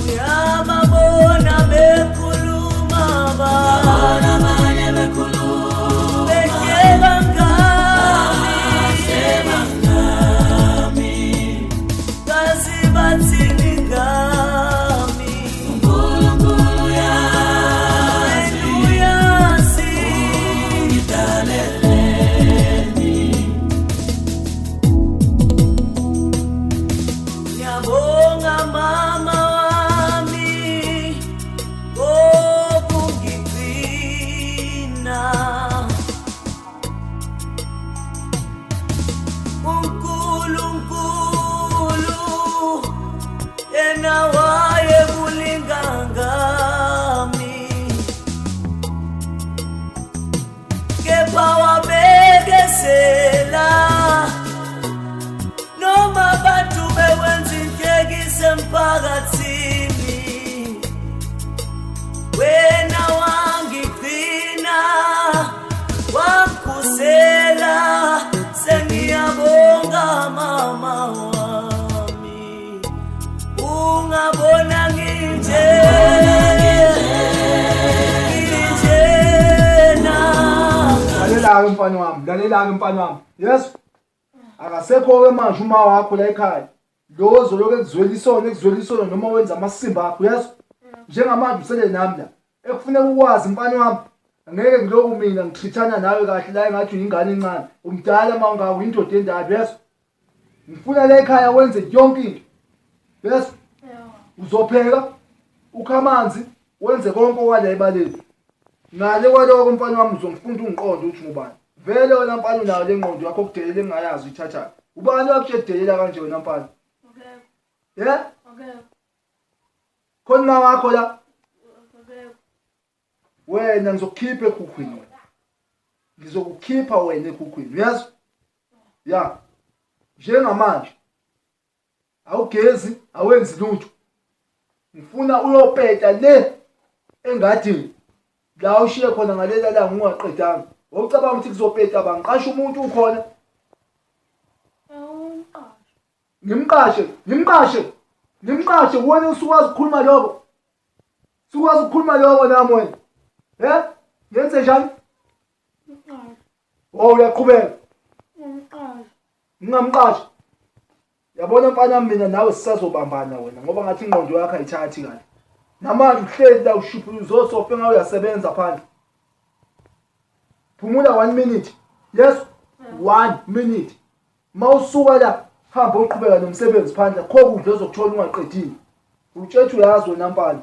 uyababona bekhuluma abanye behleba ngami kazi bathini ngami uNkulunkulu uyazi ngidaleleni ngiyabonga mama wami ngokungigcina uNkulunkulu yena wayebulinga ngami kepha wabekezela noma abantu bewenza inhlekisa emphakathini wena wangigcina wangikhusela sengiyabonga mama wami ungabona nginjena Lalela-ke mfana wami, lalela-ke mfana wami. Yes. Akasekho-ke manje uma wakho la ekhaya. Lo ozoloku ekuzwelisona noma wenza amasimba akho, yes. Njengamanje usele nami la. Ekufuneka ukwazi mfana wami. Angeke ngiloku mina ngichithana nawe kahle la engathi uyingane encane. Umdala mawungawo indoda endala, yes. Ngifuna la ekhaya wenze yonke into. Yes. Uzopheka, ukha amanzi, wenze konke okwala ebaleni. Ngale kwaloko mfana wami uzongifunda ungiqonde ukuthi ngubani. Vele wena mfana unayo le ngqondo yakho kudelela engayazi uyithatha. Ubani wakutshedelela kanje wena mfana? okay Yeah? okay Khona wakho la okay wena ngizokukhipha ekhukhwini wena. Ngizokukhipha wena ekhukhwini, yes? Yeah. Njengamanje awugezi awenzi lutho. Ngifuna uyopeta le engadini. La ushiye khona ngalela la ngingaqedanga. Wocabanga ukuthi kuzopeta bangiqasha umuntu ukhona. Ngimqashe wena usukwazi ukukhuluma lokho. Sukwazi ukukhuluma lokho nami wena. Yenze njani? Uyaqhubeka. Ngingamqashi. Yabona mfana mina nawe sisazobambana wena ngoba ngathi ingqondo yakho ayithathi kahle. Namanje uhleli la ushuphu uzosofa ngawe uyasebenza phandle. Phumula 1 minute. Yes. 1 minute. Mawusuka la hamba uqhubeka nomsebenzi phandle. Kho kudla ozokuthola ungaqedile. Utshethu uyazi wena mfana.